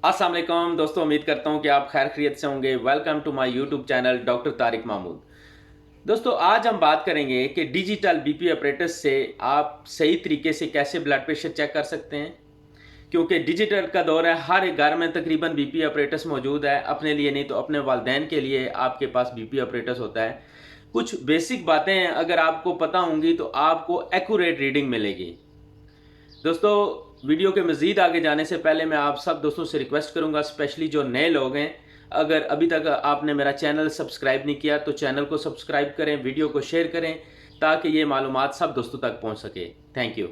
अस्सलाम वालेकुम दोस्तों, उम्मीद करता हूँ कि आप खैर खैरियत से होंगे। Welcome to my YouTube channel doctor Tariq Mahmood. दोस्तों, आज हम बात करेंगे कि डिजिटल बीपी ऑपरेटर्स से आप सही तरीके से कैसे ब्लड प्रेशर चेक कर सकते हैं, क्योंकि डिजिटल का दौर है। हर एक घर में तकरीबन बीपी ऑपरेटर्स मौजूद है। अपने लिए नहीं तो अपने वालिदैन के लिए आपके पास बीपी ऑपरेटर्स होता है। कुछ बेसिक बातें अगर आपको पता होंगी तो आपको एक्यूरेट रीडिंग मिलेगी। दोस्तों, वीडियो के मज़ीद आगे जाने से पहले मैं आप सब दोस्तों से रिक्वेस्ट करूंगा, स्पेशली जो नए लोग हैं, अगर अभी तक आपने मेरा चैनल सब्सक्राइब नहीं किया तो चैनल को सब्सक्राइब करें, वीडियो को शेयर करें ताकि ये मालूमात सब दोस्तों तक पहुंच सके। Thank you.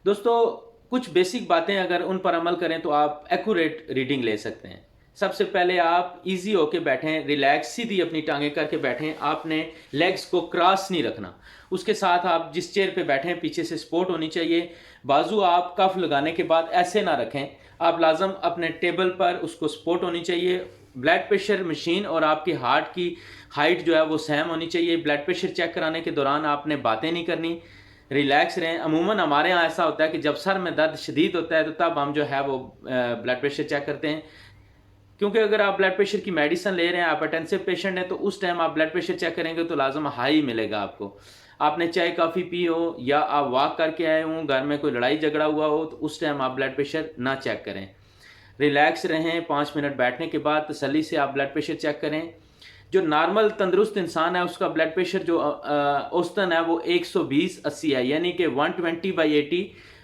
दोस्तों, कुछ बेसिक बातें अगर उन पर अमल करें तो आप एक्यूरेट रीडिंग ले सकते हैं। सबसे पहले आप इजी होके बैठें, रिलैक्स, सीधी अपनी टांगें करके बैठें। आपने लेग्स को क्रॉस नहीं रखना। उसके साथ आप जिस चेयर पे बैठे हैं पीछे से सपोर्ट होनी चाहिए। बाजू आप कफ लगाने के बाद ऐसे ना रखें, आप लाजम अपने टेबल पर उसको सपोर्ट होनी चाहिए। ब्लड प्रेशर मशीन और आपकी हार्ट की हाइट जो है वो सेम होनी चाहिए। ब्लड प्रेशर चेक कराने के दौरान आपने बातें नहीं करनी, रिलैक्स रहें। अमूमन हमारे यहाँ ऐसा होता है कि जब सर में दर्द शदीद होता है तो तब हम जो है वो ब्लड प्रेशर चेक करते हैं, क्योंकि अगर आप ब्लड प्रेशर की मेडिसिन ले रहे हैं, हाइपरटेंसिव पेशेंट हैं, तो उस टाइम आप ब्लड प्रेशर चेक करेंगे तो लाजम हाई मिलेगा आपको। आपने चाय काफ़ी पी हो या आप वॉक करके आए हों, घर में कोई लड़ाई झगड़ा हुआ हो, तो उस टाइम आप ब्लड प्रेशर ना चेक करें। रिलैक्स रहें। 5 मिनट बैठने के बाद तसल्ली से आप ब्लड प्रेशर चेक करें। जो नॉर्मल तंदुरुस्त इंसान है उसका ब्लड प्रेशर जो औसतन है वो 120/80 है, यानी कि 120/80।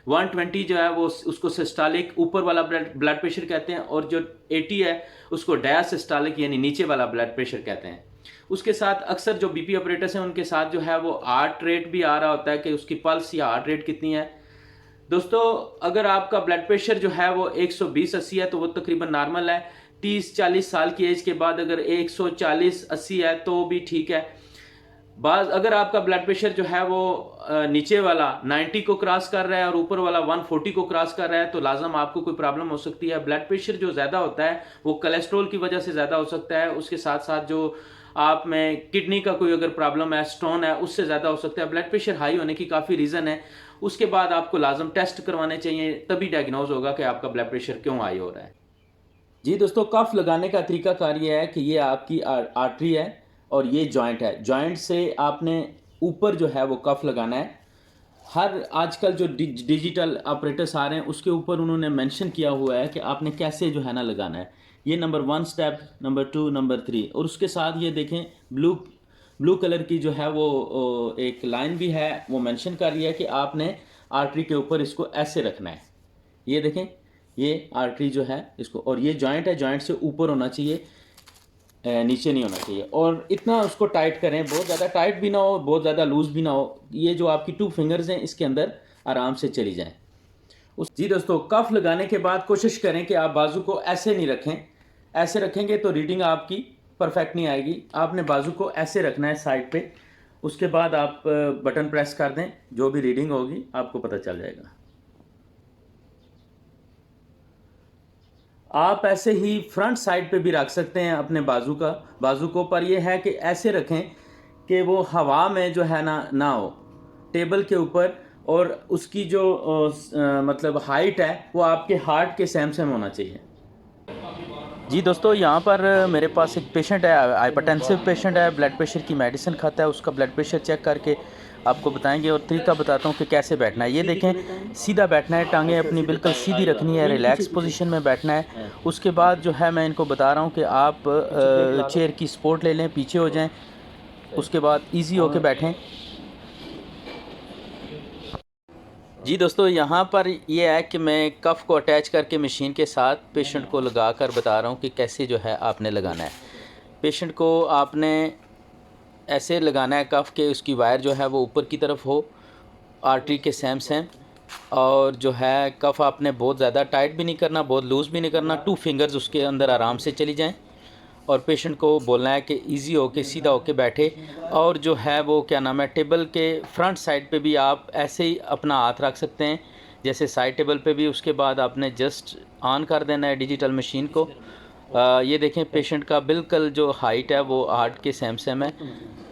120 जो है वो उसको सिस्टोलिक ऊपर वाला ब्लड प्रेशर कहते हैं, और जो 80 है उसको डायसिस्टोलिक यानी नीचे वाला ब्लड प्रेशर कहते हैं। उसके साथ अक्सर जो बीपी ऑपरेटर्स हैं उनके साथ जो है वो हार्ट रेट भी आ रहा होता है कि उसकी पल्स या हार्ट रेट कितनी है। दोस्तों, अगर आपका ब्लड प्रेशर जो है वो 120/80 है तो वो तकरीबन नॉर्मल है। 30-40 साल की एज के बाद अगर 140/80 है तो भी ठीक है। अगर आपका ब्लड प्रेशर जो है वो नीचे वाला 90 को क्रॉस कर रहा है और ऊपर वाला 140 को क्रॉस कर रहा है तो लाजम आपको कोई प्रॉब्लम हो सकती है। ब्लड प्रेशर जो ज़्यादा होता है वो कोलेस्ट्रॉल की वजह से ज़्यादा हो सकता है। उसके साथ साथ जो आप में किडनी का कोई अगर प्रॉब्लम है, स्टोन है, उससे ज़्यादा हो सकता है। ब्लड प्रेशर हाई होने की काफ़ी रीज़न है। उसके बाद आपको लाजम टेस्ट करवाने चाहिए, तभी डायग्नोज होगा कि आपका ब्लड प्रेशर क्यों हाई हो रहा है। जी दोस्तों, कफ लगाने का तरीकाकार ये है कि ये आपकी आर्टरी है और ये जॉइंट है। जॉइंट से आपने ऊपर जो है वो कफ लगाना है। हर आजकल जो डिजिटल ऑपरेटर्स आ रहे हैं उसके ऊपर उन्होंने मेंशन किया हुआ है कि आपने कैसे जो है ना लगाना है। ये नंबर 1 स्टेप, नंबर 2, नंबर 3, और उसके साथ ये देखें ब्लू ब्लू कलर की जो है वो एक लाइन भी है, वो मेंशन कर रही है कि आपने आर्टरी के ऊपर इसको ऐसे रखना है। ये देखें, ये आर्टरी जो है इसको, और ये जॉइंट है, जॉइंट से ऊपर होना चाहिए, नीचे नहीं होना चाहिए। और इतना उसको टाइट करें, बहुत ज़्यादा टाइट भी ना हो, बहुत ज़्यादा लूज़ भी ना हो। ये जो आपकी 2 फिंगर्स हैं इसके अंदर आराम से चली जाएं। जी दोस्तों, कफ लगाने के बाद कोशिश करें कि आप बाजू को ऐसे नहीं रखें। ऐसे रखेंगे तो रीडिंग आपकी परफेक्ट नहीं आएगी। आपने बाजू को ऐसे रखना है साइड पे। उसके बाद आप बटन प्रेस कर दें, जो भी रीडिंग होगी आपको पता चल जाएगा। आप ऐसे ही फ्रंट साइड पे भी रख सकते हैं अपने बाजू को, पर यह है कि ऐसे रखें कि वो हवा में जो है ना हो, टेबल के ऊपर, और उसकी जो मतलब हाइट है वो आपके हार्ट के सेम सेम होना चाहिए। जी दोस्तों, यहाँ पर मेरे पास एक पेशेंट है, हाइपरटेंसिव पेशेंट है, ब्लड प्रेशर की मेडिसिन खाता है। उसका ब्लड प्रेशर चेक करके आपको बताएंगे और तरीका बताता हूँ कि कैसे बैठना है। ये देखें, सीधा बैठना है, टांगें अपनी बिल्कुल सीधी रखनी है, रिलैक्स पोजीशन में बैठना है। उसके बाद जो है मैं इनको बता रहा हूँ कि आप चेयर की सपोर्ट ले लें, पीछे हो जाएं। उसके बाद ईजी होके बैठें। जी दोस्तों, यहाँ पर ये है कि मैं कफ़ को अटैच करके मशीन के साथ पेशेंट को लगा कर बता रहा हूँ कि कैसे जो है आपने लगाना है। पेशेंट को आपने ऐसे लगाना है कफ़ के, उसकी वायर जो है वो ऊपर की तरफ हो, आर्टरी के सेम सेम, और जो है कफ़ आपने बहुत ज़्यादा टाइट भी नहीं करना, बहुत लूज़ भी नहीं करना। 2 फिंगर्स उसके अंदर आराम से चली जाएं, और पेशेंट को बोलना है कि इजी होके सीधा होके बैठे। और जो है वो क्या नाम है, टेबल के फ्रंट साइड पे भी आप ऐसे ही अपना हाथ रख सकते हैं जैसे साइड टेबल पे भी। उसके बाद आपने जस्ट ऑन कर देना है डिजिटल मशीन को। ये देखें, पेशेंट का बिल्कुल जो हाइट है वो हार्ट के सेम सेम है।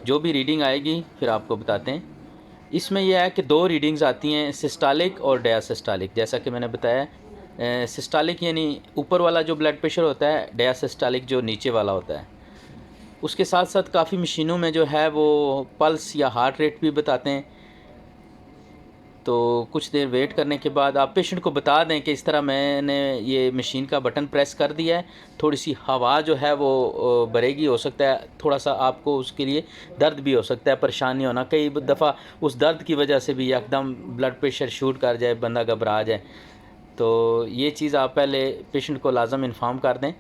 जो भी रीडिंग आएगी फिर आपको बताते हैं। इसमें यह है कि दो रीडिंग्स आती हैं, सिस्टोलिक और डायसिस्टोलिक। जैसा कि मैंने बताया, सिस्टोलिक यानी ऊपर वाला जो ब्लड प्रेशर होता है, डायसिस्टोलिक जो नीचे वाला होता है। उसके साथ साथ काफ़ी मशीनों में जो है वो पल्स या हार्ट रेट भी बताते हैं। तो कुछ देर वेट करने के बाद आप पेशेंट को बता दें कि इस तरह मैंने ये मशीन का बटन प्रेस कर दिया है, थोड़ी सी हवा जो है वो भरेगी, हो सकता है थोड़ा सा आपको उसके लिए दर्द भी हो सकता है, परेशानी होना, कई दफ़ा उस दर्द की वजह से भी एकदम ब्लड प्रेशर शूट कर जाए, बंदा घबरा जाए। तो ये चीज़ आप पहले पेशेंट को लाजम इन्फॉर्म कर दें।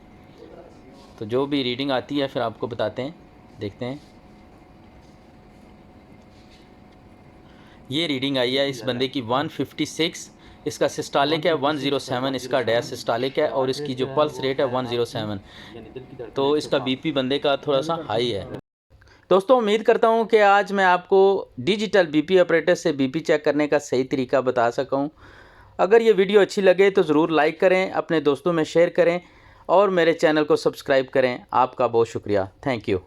तो जो भी रीडिंग आती है फिर आपको बताते हैं, देखते हैं। ये रीडिंग आई है इस बंदे की 156, इसका सिस्टोलिक है 107, इसका डायसिस्टोलिक है और इसकी जो पल्स रेट है 107। तो इसका बीपी बंदे का थोड़ा सा हाई है। दोस्तों उम्मीद करता हूँ कि आज मैं आपको डिजिटल बीपी ऑपरेटर से बीपी चेक करने का सही तरीका बता सका हूँ। अगर ये वीडियो अच्छी लगे तो ज़रूर लाइक करें, अपने दोस्तों में शेयर करें और मेरे चैनल को सब्सक्राइब करें। आपका बहुत शुक्रिया, थैंक यू।